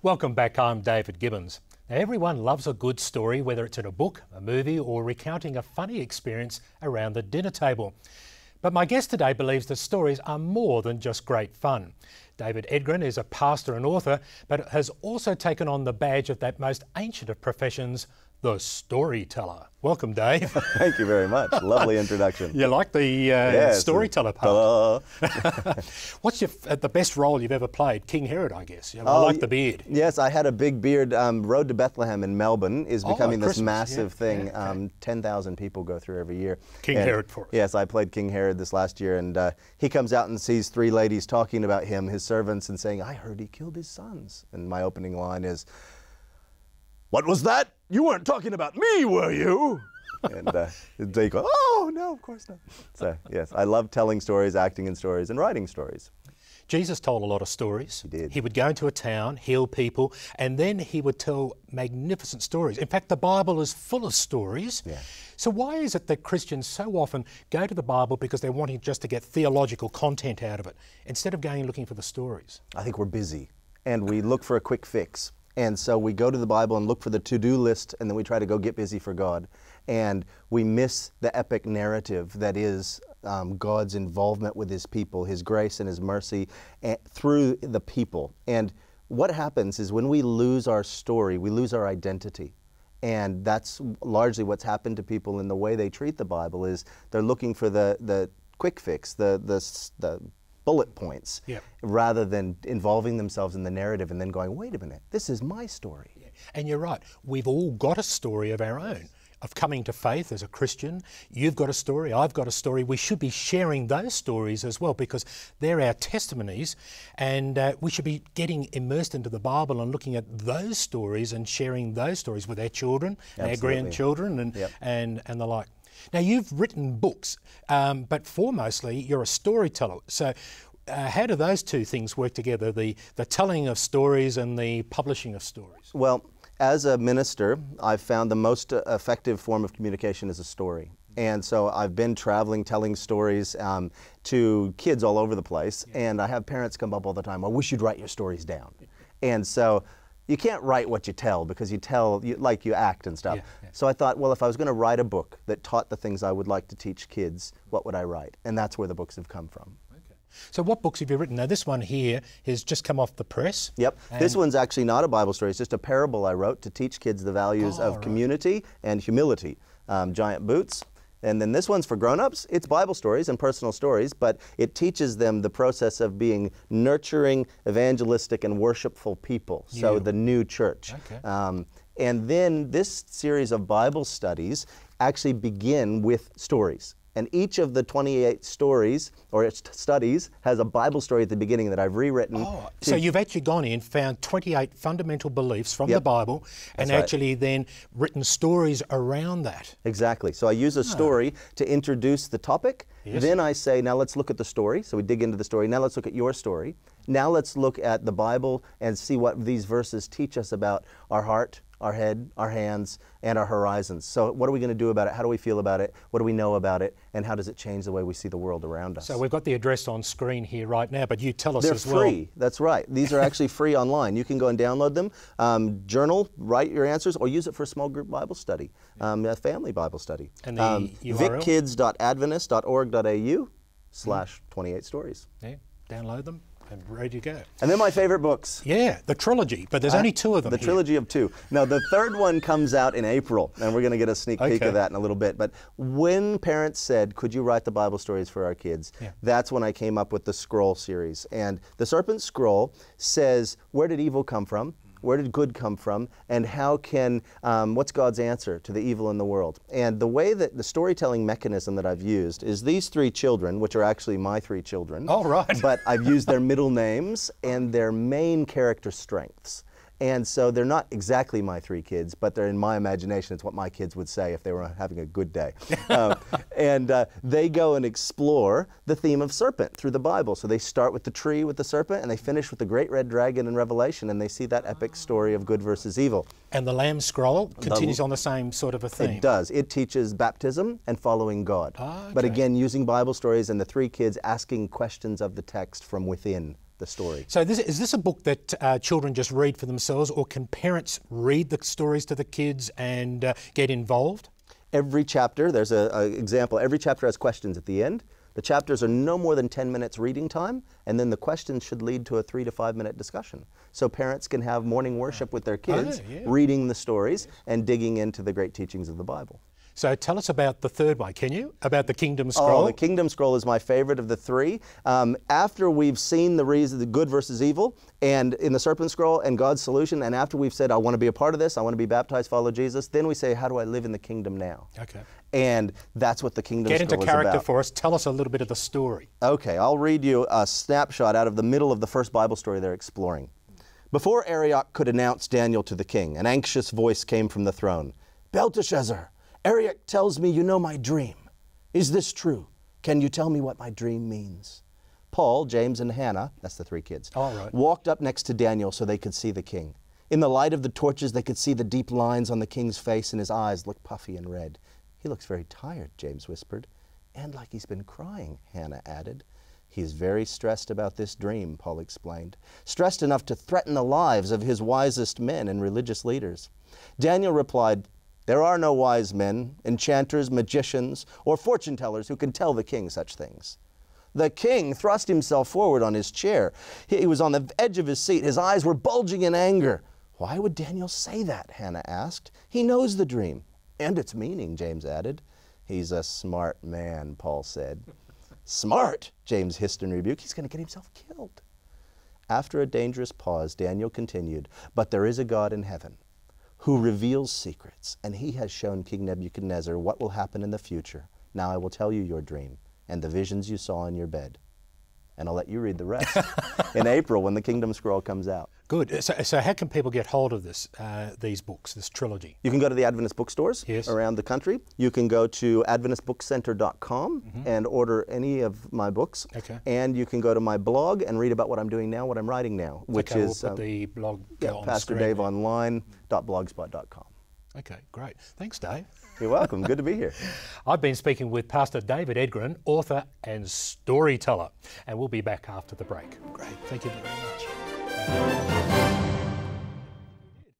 Welcome back, I'm David Gibbons. Now, everyone loves a good story, whether it's in a book, a movie, or recounting a funny experience around the dinner table. But my guest today believes that stories are more than just great fun. David Edgren is a pastor and author, but has also taken on the badge of that most ancient of professions, the storyteller. Welcome, Dave. Thank you very much. Lovely introduction. You like the storyteller part? What's the best role you've ever played? King Herod, I guess. I like the beard. Yes, I had a big beard. Road to Bethlehem in Melbourne is becoming this massive thing. 10,000 people go through every year. King Herod for us. Yes, I played King Herod this last year, and he comes out and sees three ladies talking about him, his servants, and saying, "I heard he killed his sons." And my opening line is, "What was that? You weren't talking about me, were you?" And they go, "Oh, no, of course not." So, yes, I love telling stories, acting in stories, and writing stories. Jesus told a lot of stories. He did. He would go into a town, heal people, and then he would tell magnificent stories. In fact, the Bible is full of stories. Yeah. So why is it that Christians so often go to the Bible because they're wanting just to get theological content out of it, instead of going and looking for the stories? I think we're busy, and we look for a quick fix. And so we go to the Bible and look for the to-do list, and then we try to go get busy for God. And we miss the epic narrative that is God's involvement with His people, His grace and His mercy through the people. And what happens is when we lose our story, we lose our identity. And that's largely what's happened to people in the way they treat the Bible, is they're looking for the quick fix, the bullet points, rather than involving themselves in the narrative and then going, wait a minute, this is my story. Yeah. And you're right, we've all got a story of our own, of coming to faith as a Christian. You've got a story, I've got a story. We should be sharing those stories as well, because they're our testimonies, and we should be getting immersed into the Bible and looking at those stories and sharing those stories with our children, our grandchildren, and the like. Now, you've written books, but foremostly you're a storyteller. So how do those two things work together, the telling of stories and the publishing of stories? Well, as a minister, I've found the most effective form of communication is a story. And so I've been traveling, telling stories to kids all over the place, and I have parents come up all the time, "I wish you'd write your stories down." And so you can't write what you tell, because you tell like you act and stuff. So I thought, well, if I was going to write a book that taught the things I would like to teach kids, what would I write? And that's where the books have come from. Okay. So what books have you written? Now, this one here has just come off the press. Yep. This one's actually not a Bible story. It's just a parable I wrote to teach kids the values of community and humility. Giant Boots. And then this one's for grown-ups. It's Bible stories and personal stories, but it teaches them the process of being nurturing, evangelistic, and worshipful people. So the new church. Okay. And then this series of Bible studies actually begin with stories. And each of the 28 stories, or studies, has a Bible story at the beginning that I've rewritten. Oh, so you've actually gone in, found 28 fundamental beliefs from the Bible, and actually then written stories around that. Exactly. So I use a story to introduce the topic. Then I say, now let's look at the story. So we dig into the story. Now let's look at your story. Now let's look at the Bible and see what these verses teach us about our heart, our head, our hands, and our horizons. So what are we going to do about it? How do we feel about it? What do we know about it? And how does it change the way we see the world around us? So we've got the address on screen here right now, but you tell us as well. They're free. That's right. These are actually free online. You can go and download them, journal, write your answers, or use it for a small group Bible study, a family Bible study. And the URL? vickids.adventist.org.au/28 stories. Yeah, download them. And ready to go. And then my favorite books. Yeah, the trilogy, but there's only two of them. The trilogy of two. Now, the third one comes out in April, and we're going to get a sneak peek of that in a little bit. But when parents said, could you write the Bible stories for our kids, that's when I came up with the Scroll series. And the Serpent Scroll says, where did evil come from? Where did good come from? And how can, what's God's answer to the evil in the world? And the way that the storytelling mechanism that I've used is these three children, which are actually my three children. Oh, right. But I've used their middle names and their main character strengths. And so they're not exactly my three kids, but they're in my imagination. It's what my kids would say if they were having a good day. They go and explore the theme of serpent through the Bible. So they start with the tree with the serpent, and they finish with the great red dragon in Revelation, and they see that epic story of good versus evil. And the Lamb Scroll continues on the same sort of a theme. It does. It teaches baptism and following God. But again, using Bible stories and the three kids asking questions of the text from within the story. So is this a book that children just read for themselves, or can parents read the stories to the kids and get involved? Every chapter, there's an example, every chapter has questions at the end. The chapters are no more than 10 minutes reading time, and then the questions should lead to a 3 to 5 minute discussion. So parents can have morning worship with their kids, reading the stories and digging into the great teachings of the Bible. So tell us about the third one, can you? About the Kingdom Scroll? Oh, the Kingdom Scroll is my favorite of the three. After we've seen the reason, the good versus evil, and in the Serpent Scroll and God's solution, and after we've said, I want to be a part of this, I want to be baptized, follow Jesus, then we say, how do I live in the kingdom now? Okay. And that's what the Kingdom Scroll is about. Get into character for us. Tell us a little bit of the story. Okay, I'll read you a snapshot out of the middle of the first Bible story they're exploring. Before Arioch could announce Daniel to the king, an anxious voice came from the throne. Belteshazzar, Arioch tells me you know my dream. Is this true? Can you tell me what my dream means? Paul, James, and Hannah, that's the three kids, walked up next to Daniel so they could see the king. In the light of the torches, they could see the deep lines on the king's face, and his eyes looked puffy and red. He looks very tired, James whispered. And like he's been crying, Hannah added. He's very stressed about this dream, Paul explained. Stressed enough to threaten the lives of his wisest men and religious leaders. Daniel replied, there are no wise men, enchanters, magicians, or fortune tellers who can tell the king such things. The king thrust himself forward on his chair. He was on the edge of his seat. His eyes were bulging in anger. Why would Daniel say that? Hannah asked. He knows the dream. And its meaning, James added. He's a smart man, Paul said. Smart, James hissed in rebuke. He's going to get himself killed. After a dangerous pause, Daniel continued, but there is a God in heaven who reveals secrets, and he has shown King Nebuchadnezzar what will happen in the future. Now I will tell you your dream and the visions you saw in your bed. And I'll let you read the rest in April when the Kingdom Scroll comes out. Good. So how can people get hold of this, these books, this trilogy? You can go to the Adventist bookstores around the country. You can go to AdventistBookCenter.com and order any of my books. Okay. And you can go to my blog and read about what I'm doing now, what I'm writing now, which is we'll put the blog on PastorDaveOnline.blogspot.com. Okay, great. Thanks, Dave. You're welcome. Good to be here. I've been speaking with Pastor David Edgren, author and storyteller, and we'll be back after the break. Great. Thank you very much.